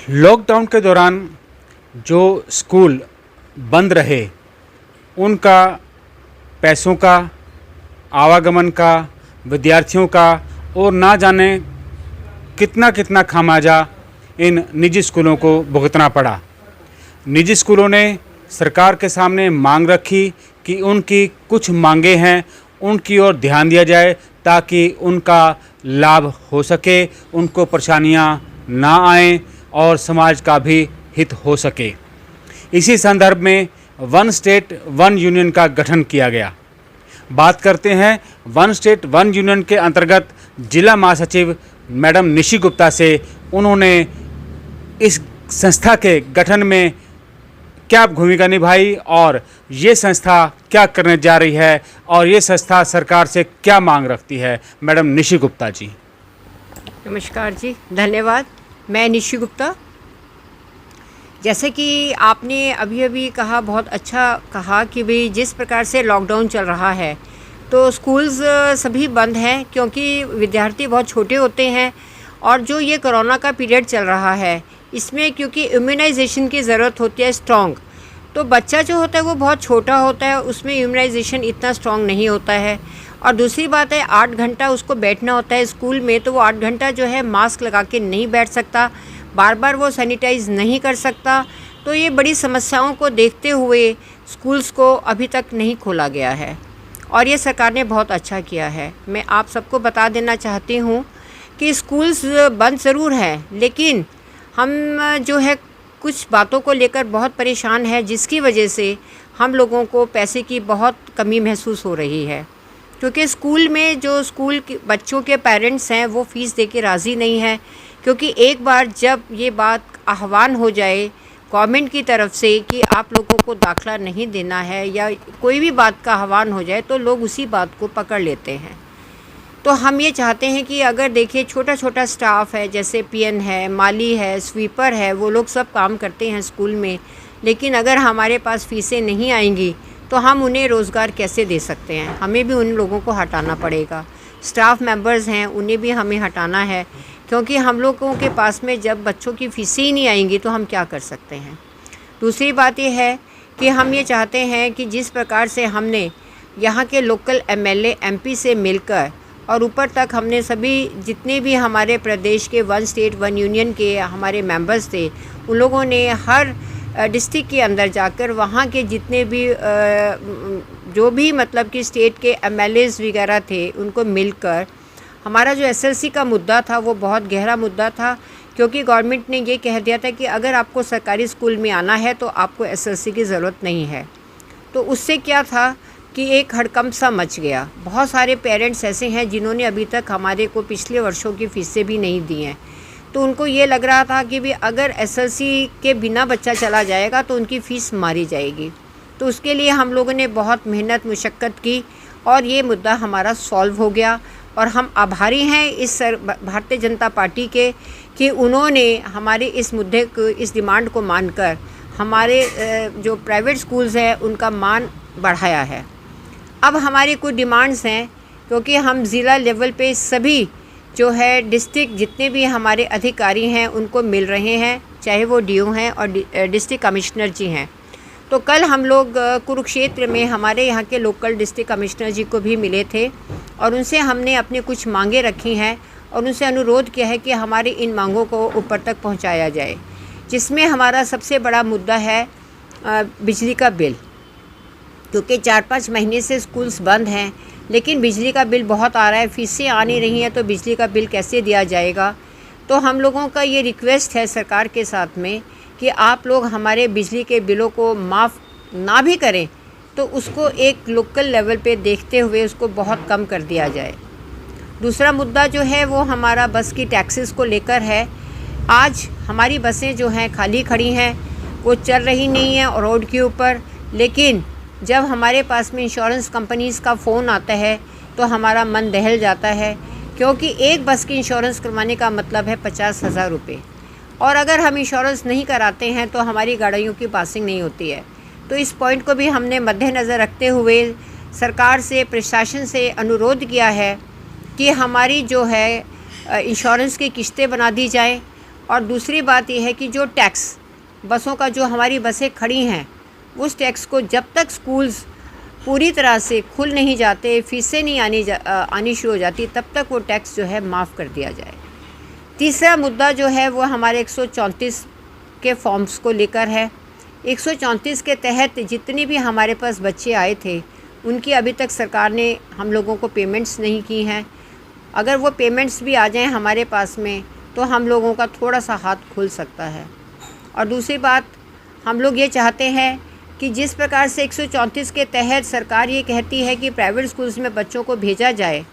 Lockdown के दौरान जो स्कूल बंद रहे उनका पैसों का, आवागमन का, विद्यार्थियों का और ना जाने कितना कितना खामियाजा इन निजी स्कूलों को भुगतना पड़ा। निजी स्कूलों ने सरकार के सामने मांग रखी कि उनकी कुछ मांगें हैं, उनकी ओर ध्यान दिया जाए ताकि उनका लाभ हो सके, उनको परेशानियां ना आएं और समाज का भी हित हो सके। इसी संदर्भ में वन स्टेट वन यूनियन का गठन किया गया। बात करते हैं वन स्टेट वन यूनियन के अंतर्गत जिला महासचिव मैडम निशी गुप्ता से। उन्होंने इस संस्था के गठन में क्या भूमिका निभाई और ये संस्था क्या करने जा रही है और ये संस्था सरकार से क्या मांग रखती है। मैडम निशी गुप्ता जी। नमस्कार जी, धन्यवाद। मैं निशी गुप्ता। जैसे कि आपने अभी अभी कहा, बहुत अच्छा कहा कि भाई जिस प्रकार से लॉकडाउन चल रहा है तो स्कूल्स सभी बंद हैं क्योंकि विद्यार्थी बहुत छोटे होते हैं और जो ये कोरोना का पीरियड चल रहा है इसमें क्योंकि इम्यूनाइजेशन की ज़रूरत होती है स्ट्रॉन्ग, तो बच्चा जो होता है वो बहुत छोटा होता है, उसमें इम्यूनाइजेशन इतना स्ट्रॉन्ग नहीं होता है। और दूसरी बात है 8 घंटा उसको बैठना होता है स्कूल में, तो वो 8 घंटा जो है मास्क लगा के नहीं बैठ सकता, बार बार वो सैनिटाइज नहीं कर सकता। तो ये बड़ी समस्याओं को देखते हुए स्कूल्स को अभी तक नहीं खोला गया है और ये सरकार ने बहुत अच्छा किया है। मैं आप सबको बता देना चाहती हूँ कि स्कूल्स बंद ज़रूर हैं, लेकिन हम जो है कुछ बातों को लेकर बहुत परेशान है, जिसकी वजह से हम लोगों को पैसे की बहुत कमी महसूस हो रही है। क्योंकि स्कूल में जो स्कूल के बच्चों के पेरेंट्स हैं वो फ़ीस दे के राज़ी नहीं हैं, क्योंकि एक बार जब ये बात आह्वान हो जाए गवर्नमेंट की तरफ से कि आप लोगों को दाखला नहीं देना है या कोई भी बात का आह्वान हो जाए तो लोग उसी बात को पकड़ लेते हैं। तो हम ये चाहते हैं कि अगर देखिए छोटा छोटा स्टाफ है, जैसे पीएन है, माली है, स्वीपर है, वो लोग सब काम करते हैं स्कूल में, लेकिन अगर हमारे पास फ़ीसें नहीं आएंगी तो हम उन्हें रोज़गार कैसे दे सकते हैं। हमें भी उन लोगों को हटाना पड़ेगा। स्टाफ मेंबर्स हैं उन्हें भी हमें हटाना है, क्योंकि हम लोगों के पास में जब बच्चों की फ़ीसें ही नहीं आएंगी तो हम क्या कर सकते हैं। दूसरी बात ये है कि हम ये चाहते हैं कि जिस प्रकार से हमने यहाँ के लोकल एमएलए एमपी से मिलकर और ऊपर तक हमने सभी जितने भी हमारे प्रदेश के वन स्टेट वन यूनियन के हमारे मेंबर्स थे, उन लोगों ने हर डिस्ट्रिक्ट के अंदर जाकर वहाँ के जितने भी जो भी मतलब कि स्टेट के एमएलएज वगैरह थे उनको मिलकर हमारा जो एसएलसी का मुद्दा था वो बहुत गहरा मुद्दा था, क्योंकि गवर्नमेंट ने ये कह दिया था कि अगर आपको सरकारी स्कूल में आना है तो आपको एसएलसी की ज़रूरत नहीं है। तो उससे क्या था कि एक हड़कंप सा मच गया। बहुत सारे पेरेंट्स ऐसे हैं जिन्होंने अभी तक हमारे को पिछले वर्षों की फ़ीसें भी नहीं दी हैं, तो उनको ये लग रहा था कि भी अगर एसएलसी के बिना बच्चा चला जाएगा तो उनकी फ़ीस मारी जाएगी। तो उसके लिए हम लोगों ने बहुत मेहनत मुशक्क़त की और ये मुद्दा हमारा सॉल्व हो गया और हम आभारी हैं इस भारतीय जनता पार्टी के कि उन्होंने हमारे इस मुद्दे को, इस डिमांड को मानकर हमारे जो प्राइवेट स्कूल्स हैं उनका मान बढ़ाया है। अब हमारी कुछ डिमांड्स हैं, क्योंकि हम ज़िला लेवल पे सभी जो है डिस्ट्रिक्ट जितने भी हमारे अधिकारी हैं उनको मिल रहे हैं, चाहे वो डीओ हैं और डिस्ट्रिक्ट कमिश्नर जी हैं। तो कल हम लोग कुरुक्षेत्र में हमारे यहाँ के लोकल डिस्ट्रिक्ट कमिश्नर जी को भी मिले थे और उनसे हमने अपने कुछ मांगे रखी हैं और उनसे अनुरोध किया है कि हमारी इन मांगों को ऊपर तक पहुँचाया जाए, जिसमें हमारा सबसे बड़ा मुद्दा है बिजली का बिल। क्योंकि 4-5 महीने से स्कूल्स बंद हैं, लेकिन बिजली का बिल बहुत आ रहा है, फ़ीसें आ नहीं रही हैं, तो बिजली का बिल कैसे दिया जाएगा। तो हम लोगों का ये रिक्वेस्ट है सरकार के साथ में कि आप लोग हमारे बिजली के बिलों को माफ़ ना भी करें तो उसको एक लोकल लेवल पे देखते हुए उसको बहुत कम कर दिया जाए। दूसरा मुद्दा जो है वो हमारा बस की टैक्सेस को लेकर है। आज हमारी बसें जो हैं खाली खड़ी हैं, वो चल रही नहीं हैं रोड के ऊपर, लेकिन जब हमारे पास में इंश्योरेंस कंपनीज़ का फ़ोन आता है तो हमारा मन दहल जाता है, क्योंकि एक बस की इंश्योरेंस करवाने का मतलब है 50,000 रुपये, और अगर हम इंश्योरेंस नहीं कराते हैं तो हमारी गाड़ियों की पासिंग नहीं होती है। तो इस पॉइंट को भी हमने मद्देनज़र रखते हुए सरकार से, प्रशासन से अनुरोध किया है कि हमारी जो है इंश्योरेंस की किस्तें बना दी जाएँ और दूसरी बात यह है कि जो टैक्स बसों का, जो हमारी बसें खड़ी हैं, उस टैक्स को जब तक स्कूल्स पूरी तरह से खुल नहीं जाते, फीसें नहीं आनी शुरू हो जाती, तब तक वो टैक्स जो है माफ़ कर दिया जाए। तीसरा मुद्दा जो है वो हमारे 134 के फॉर्म्स को लेकर है। 134 के तहत जितने भी हमारे पास बच्चे आए थे, उनकी अभी तक सरकार ने हम लोगों को पेमेंट्स नहीं की हैं। अगर वो पेमेंट्स भी आ जाएं हमारे पास में, तो हम लोगों का थोड़ा सा हाथ खुल सकता है। और दूसरी बात, हम लोग ये चाहते हैं कि जिस प्रकार से 134 के तहत सरकार ये कहती है कि प्राइवेट स्कूल्स में बच्चों को भेजा जाए,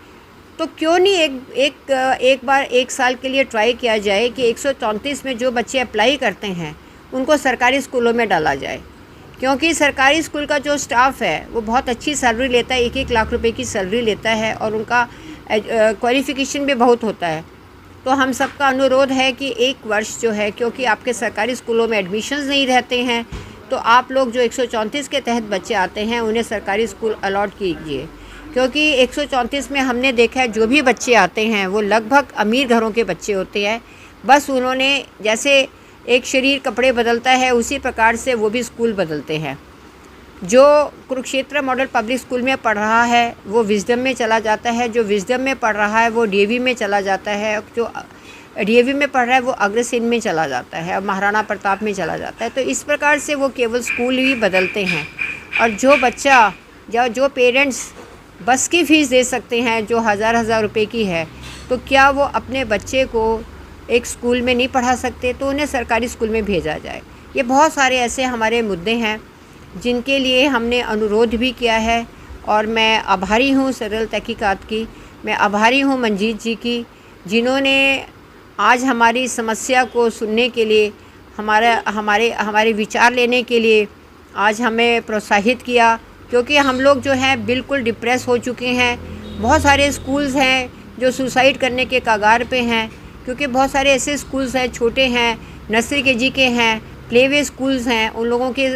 तो क्यों नहीं एक बार 1 साल के लिए ट्राई किया जाए कि 134 में जो बच्चे अप्लाई करते हैं उनको सरकारी स्कूलों में डाला जाए। क्योंकि सरकारी स्कूल का जो स्टाफ है वो बहुत अच्छी सैलरी लेता है, 1-1 लाख रुपए की सैलरी लेता है, और उनका क्वालिफ़िकेशन भी बहुत होता है। तो हम सबका अनुरोध है कि 1 वर्ष जो है, क्योंकि आपके सरकारी स्कूलों में एडमिशन्स नहीं रहते हैं, तो आप लोग जो 134 के तहत बच्चे आते हैं उन्हें सरकारी स्कूल अलॉट कीजिए। क्योंकि 134 में हमने देखा है जो भी बच्चे आते हैं वो लगभग अमीर घरों के बच्चे होते हैं। बस उन्होंने जैसे एक शरीर कपड़े बदलता है, उसी प्रकार से वो भी स्कूल बदलते हैं। जो कुरुक्षेत्र मॉडल पब्लिक स्कूल में पढ़ रहा है वो विजडम में चला जाता है, जो विजडम में पढ़ रहा है वो डीएवी में चला जाता है, जो डीएवी में पढ़ रहा है वो अग्रसेन में चला जाता है और महाराणा प्रताप में चला जाता है। तो इस प्रकार से वो केवल स्कूल ही बदलते हैं। और जो बच्चा या जो पेरेंट्स बस की फ़ीस दे सकते हैं जो हज़ार रुपए की है, तो क्या वो अपने बच्चे को एक स्कूल में नहीं पढ़ा सकते? तो उन्हें सरकारी स्कूल में भेजा जाए। ये बहुत सारे ऐसे हमारे मुद्दे हैं जिनके लिए हमने अनुरोध भी किया है, और मैं आभारी हूँ सरल तहकीकात की, मैं आभारी हूँ मंजीत जी की, जिन्होंने आज हमारी समस्या को सुनने के लिए, हमारे विचार लेने के लिए आज हमें प्रोत्साहित किया। क्योंकि हम लोग जो हैं बिल्कुल डिप्रेस हो चुके हैं। बहुत सारे स्कूल्स हैं जो सुसाइड करने के कगार पे हैं, क्योंकि बहुत सारे ऐसे स्कूल्स हैं, छोटे हैं, नर्सरी केजी के हैं, प्लेवे स्कूल्स हैं, उन लोगों के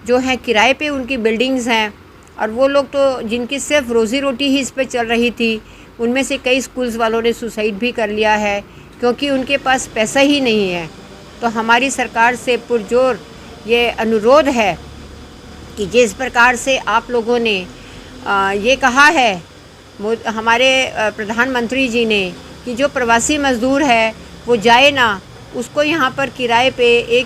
जो हैं किराए पे उनकी बिल्डिंग्स हैं, और वो लोग तो जिनकी सिर्फ रोज़ी रोटी ही इस पे चल रही थी, उनमें से कई स्कूल्स वालों ने सुसाइड भी कर लिया है, क्योंकि उनके पास पैसा ही नहीं है। तो हमारी सरकार से पुरजोर ये अनुरोध है कि जिस प्रकार से आप लोगों ने ये कहा है हमारे प्रधानमंत्री जी ने कि जो प्रवासी मज़दूर है वो जाए ना, उसको यहाँ पर किराए पे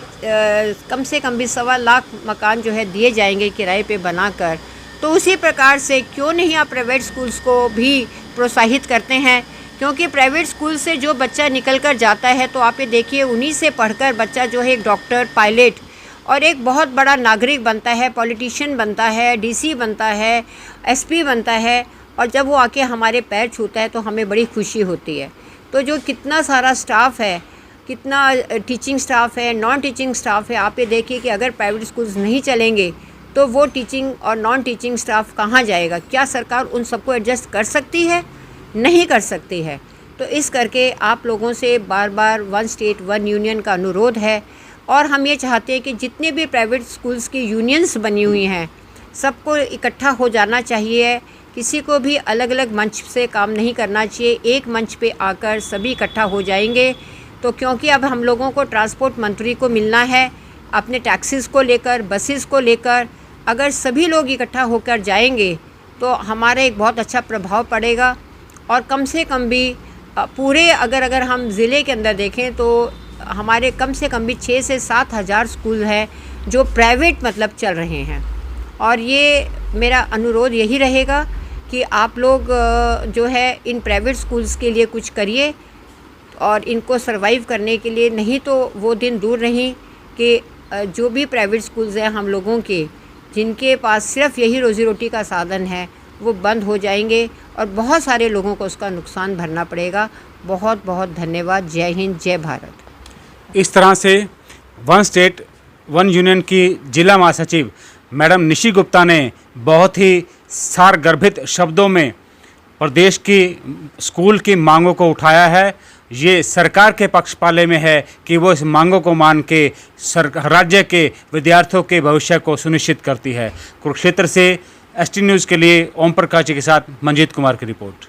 कम से कम भी 1.25 लाख मकान जो है दिए जाएंगे किराए पे बनाकर। तो उसी प्रकार से क्यों नहीं आप प्राइवेट स्कूल्स को भी प्रोत्साहित करते हैं? क्योंकि प्राइवेट स्कूल से जो बच्चा निकल कर जाता है, तो आप ये देखिए उन्हीं से पढ़कर बच्चा जो है एक डॉक्टर, पायलट और एक बहुत बड़ा नागरिक बनता है, पॉलिटिशियन बनता है, डीसी बनता है, एसपी बनता है, और जब वो आके हमारे पैर छूता है तो हमें बड़ी खुशी होती है। तो जो कितना सारा स्टाफ है, कितना टीचिंग स्टाफ है, नॉन टीचिंग स्टाफ है, आप ये देखिए कि अगर प्राइवेट स्कूल्स नहीं चलेंगे तो वो टीचिंग और नॉन टीचिंग स्टाफ कहाँ जाएगा? क्या सरकार उन सबको एडजस्ट कर सकती है? नहीं कर सकती है। तो इस करके आप लोगों से बार बार वन स्टेट वन यूनियन का अनुरोध है, और हम ये चाहते हैं कि जितने भी प्राइवेट स्कूल्स की यूनियंस बनी हुई हैं सबको इकट्ठा हो जाना चाहिए। किसी को भी अलग अलग मंच से काम नहीं करना चाहिए, एक मंच पे आकर सभी इकट्ठा हो जाएंगे। तो क्योंकि अब हम लोगों को ट्रांसपोर्ट मंत्री को मिलना है अपने टैक्सीज़ को लेकर, बसेस को लेकर, अगर सभी लोग इकट्ठा होकर जाएंगे तो हमारा एक बहुत अच्छा प्रभाव पड़ेगा। और कम से कम भी पूरे अगर हम ज़िले के अंदर देखें तो हमारे कम से कम भी 6 से 7 हज़ार स्कूल हैं जो प्राइवेट मतलब चल रहे हैं। और ये मेरा अनुरोध यही रहेगा कि आप लोग जो है इन प्राइवेट स्कूल्स के लिए कुछ करिए, और इनको सरवाइव करने के लिए, नहीं तो वो दिन दूर नहीं कि जो भी प्राइवेट स्कूल्स हैं हम लोगों के, जिनके पास सिर्फ यही रोज़ी रोटी का साधन है, वो बंद हो जाएंगे और बहुत सारे लोगों को उसका नुकसान भरना पड़ेगा। बहुत बहुत धन्यवाद। जय हिंद, जय भारत। इस तरह से वन स्टेट वन यूनियन की जिला महासचिव मैडम निशी गुप्ता ने बहुत ही सारगर्भित शब्दों में प्रदेश की स्कूल की मांगों को उठाया है। ये सरकार के पक्ष पाले में है कि वो इस मांगों को मान के राज्य के विद्यार्थियों के भविष्य को सुनिश्चित करती है। कुरुक्षेत्र से एसटी न्यूज़ के लिए ओम प्रकाश जी के साथ मंजीत कुमार की रिपोर्ट।